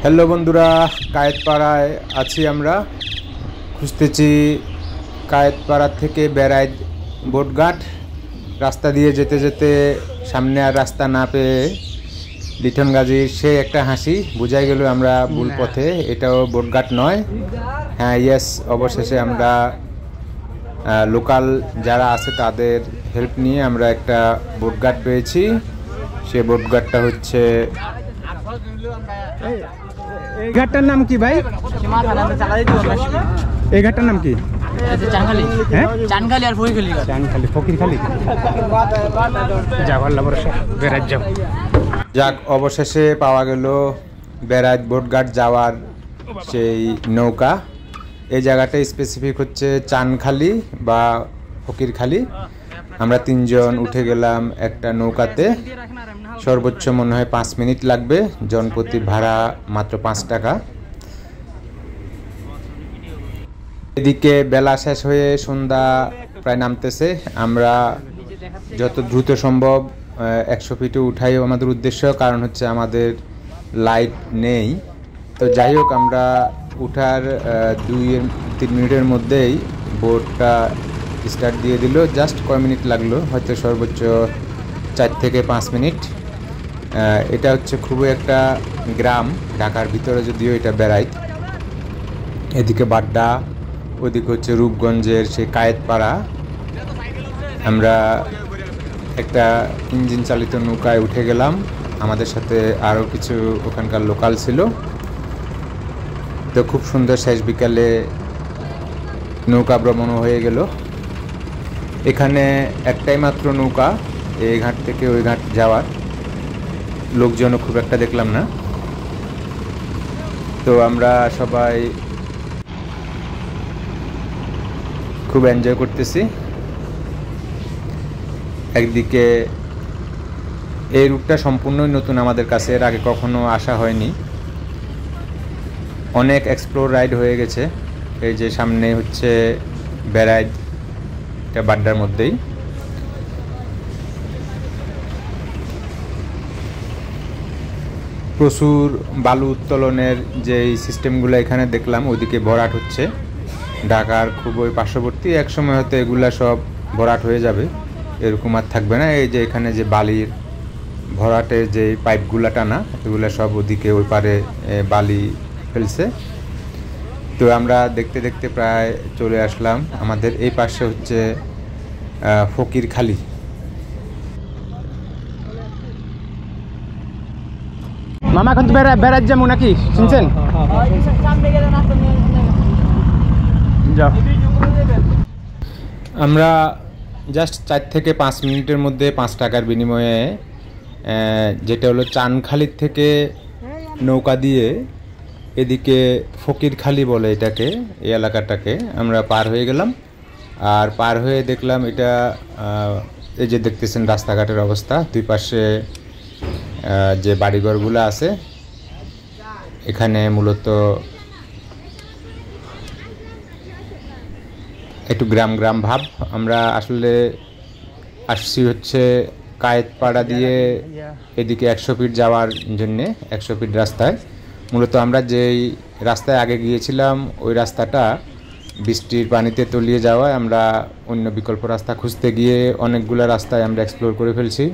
Hello বন্ধুরা, কায়েতপাড়ায় আছি আমরা। খুঁজতেছি কায়েতপাড়া থেকে বেড়াইদ বোটঘাট। রাস্তা দিয়ে যেতে যেতে সামনে আর রাস্তা না পেয়ে লিটন গাজীর সে একটা হাসি বুঝাই গেল আমরা ভুল পথে, এটাও বোটঘাট নয়। হ্যাঁ, ইয়েস, অবশেষে আমরা লোকাল যারা আছে তাদের হেল্প নিয়ে আমরা একটা বোটঘাট পেয়েছি। সে বোটঘাটটা হচ্ছে, এই ঘাটটার নাম কি ভাই? এই ঘাটটার নাম কি? চানখালি আর ফকিরখালি। চানখালি ফকিরখালি। যাক, অবশেষে পাওয়া গেল বেড়াইদ বোটঘাট যাওয়ার সেই নৌকা। এই জায়গাটা স্পেসিফিক হচ্ছে চানখালি বা ফকিরখালি। আমরা তিনজন উঠে গেলাম একটা নৌকাতে। সর্বোচ্চ মনে হয় 5 মিনিট লাগবে, জনপ্রতি ভাড়া মাত্র 5 টাকা। এদিকে বেলা শেষ হয়ে সন্ধ্যা প্রায় নামতেছে। আমরা যত দ্রুত সম্ভব 100 ফিটে উঠাই আমাদের উদ্দেশ্য, কারণ হচ্ছে আমাদের লাইট নেই। তো যাই হোক, আমরা উঠার 2-3 মিনিটের মধ্যেই বোটটা স্টার্ট দিয়ে দিল। জাস্ট কয় মিনিট লাগলো, হয়তো সর্বোচ্চ 4 থেকে 5 মিনিট। এটা হচ্ছে খুবই একটা গ্রাম, ঢাকার ভিতরে, যদিও এটা বেড়াইদ। এদিকে বাড্ডা, ওদিকে হচ্ছে রূপগঞ্জের সেই কায়েতপাড়া। আমরা একটা ইঞ্জিন চালিত নৌকায় উঠে গেলাম, আমাদের সাথে আরও কিছু ওখানকার লোকাল ছিল। তো খুব সুন্দর শেষ বিকালে নৌকা ভ্রমণও হয়ে গেল। এখানে একটাই মাত্র নৌকা, এই ঘাট থেকে ওই ঘাট যাওয়ার। লোকজনও খুব একটা দেখলাম না। তো আমরা সবাই খুব এনজয় করতেছি। একদিকে এই রুটটা সম্পূর্ণই নতুন আমাদের কাছে, এর আগে কখনো আসা হয়নি। অনেক এক্সপ্লোর রাইড হয়ে গেছে। এই যে সামনে হচ্ছে বেড়াইদ, এটা বাড্ডার মধ্যেই। প্রচুর বালু উত্তোলনের যে সিস্টেমগুলো এখানে দেখলাম, ওইদিকে ভরাট হচ্ছে। ঢাকার খুবই পার্শ্ববর্তী, একসময় হয়তো এগুলা সব ভরাট হয়ে যাবে, এরকম আর থাকবে না। এই যে এখানে যে বালির ভরাটের যে পাইপগুলা টানা, এগুলো সব ওদিকে ওই পারে বালি ফেলছে। তো আমরা দেখতে দেখতে প্রায় চলে আসলাম। আমাদের এই পাশে হচ্ছে ফকিরখালি। মামা এখন তো বেড়াইদ যাবো নাকি, শুনছেন? আমরা জাস্ট 4 থেকে 5 মিনিটের মধ্যে 5 টাকার বিনিময়ে, যেটা হলো চানখালির থেকে নৌকা দিয়ে এদিকে ফকিরখালি বলে এটাকে, এই এলাকাটাকে আমরা পার হয়ে গেলাম। আর পার হয়ে দেখলাম এটা, এই যে দেখতেছেন রাস্তাঘাটের অবস্থা, দুই পাশে যে বাড়িঘরগুলো আছে, এখানে মূলত একটু গ্রাম গ্রাম ভাব। আমরা আসলে আসছি হচ্ছে কায়েতপাড়া দিয়ে এদিকে 100 ফিট যাওয়ার জন্যে, 100 ফিট রাস্তায়। মূলত আমরা যেই রাস্তায় আগে গিয়েছিলাম ওই রাস্তাটা বৃষ্টির পানিতে তলিয়ে যাওয়ায় আমরা অন্য বিকল্প রাস্তা খুঁজতে গিয়ে অনেকগুলো রাস্তায় আমরা এক্সপ্লোর করে ফেলছি।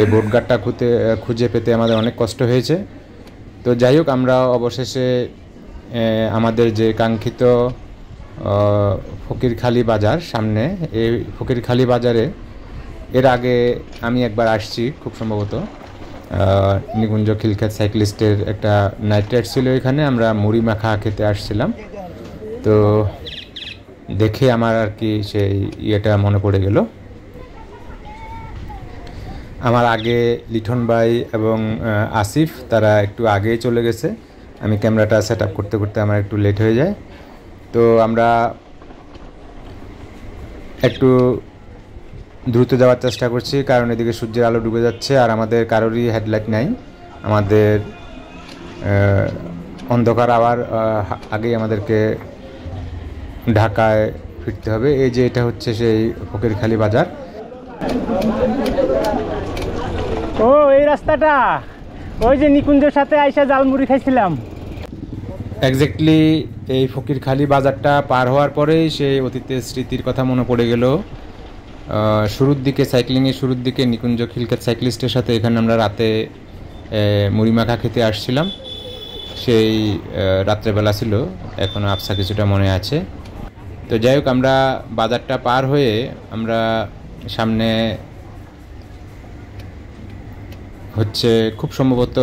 এই বোটঘাটটা খুঁজে পেতে আমাদের অনেক কষ্ট হয়েছে। তো যাই হোক, আমরা অবশেষে আমাদের যে কাঙ্ক্ষিত ফকিরখালি বাজার সামনে, এই ফকিরখালি বাজারে এর আগে আমি একবার আসছি খুব সম্ভবত। নিকুঞ্জ খিলখ্যাত সাইক্লিস্টের একটা নাইট রাইড ছিল এখানে, আমরা মুড়ি মাখা খেতে আসছিলাম। তো দেখে আমার আর কি সেই ইয়েটা মনে পড়ে গেল। আমার আগে লিটন ভাই এবং আসিফ, তারা একটু আগেই চলে গেছে। আমি ক্যামেরাটা সেট আপ করতে করতে আমার একটু লেট হয়ে যায়। তো আমরা একটু দ্রুত যাওয়ার চেষ্টা করছি, কারণ এদিকে সূর্যের আলো ডুবে যাচ্ছে আর আমাদের কারোরই হেডলাইট নাই। আমাদের অন্ধকার আবার আগেই আমাদেরকে ঢাকায় ফিরতে হবে। এই যে এটা হচ্ছে সেই ফকিরখালি বাজার। ও, এই রাস্তাটা ওই যে নিকুঞ্জের সাথে আইসা জালমুড়ি খাইছিলাম। এক্স্যাক্টলি এই ফকিরখালি বাজারটা পার হওয়ার পরেই সেই অতীতের স্মৃতির কথা মনে পড়ে গেল। শুরুর দিকে সাইক্লিংয়ের শুরুর দিকে নিকুঞ্জ খিলক্ষেত সাইক্লিস্টের সাথে এখানে আমরা রাতে মুড়ি মাখা খেতে আসছিলাম। সেই রাত্রেবেলা ছিল, এখনও আবসা কিছুটা মনে আছে। তো যাই হোক, আমরা বাজারটা পার হয়ে আমরা সামনে হচ্ছে খুব সম্ভবত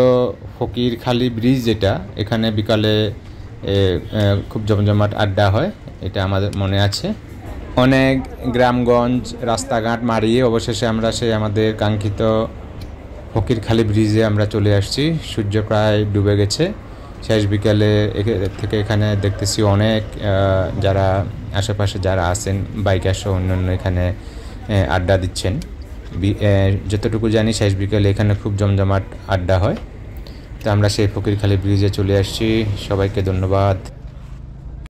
ফকিরখালি ব্রিজ, যেটা এখানে বিকালে খুব জমজমাট আড্ডা হয়, এটা আমাদের মনে আছে। অনেক গ্রামগঞ্জ রাস্তাঘাট মারিয়ে অবশেষে আমরা সেই আমাদের কাঙ্ক্ষিত ফকিরখালি ব্রিজে আমরা চলে আসছি। সূর্য প্রায় ডুবে গেছে। শেষ বিকালে থেকে এখানে দেখতেছি অনেক যারা আশেপাশে যারা আছেন বাইকার সহ অন্যান্য এখানে আড্ডা দিচ্ছেন। যতটুকু জানি শেষ বিকালে এখানে খুব জমজমাট আড্ডা হয়। তো আমরা সেই ফকিরখালি ব্রিজে চলে আসছি। সবাইকে ধন্যবাদ।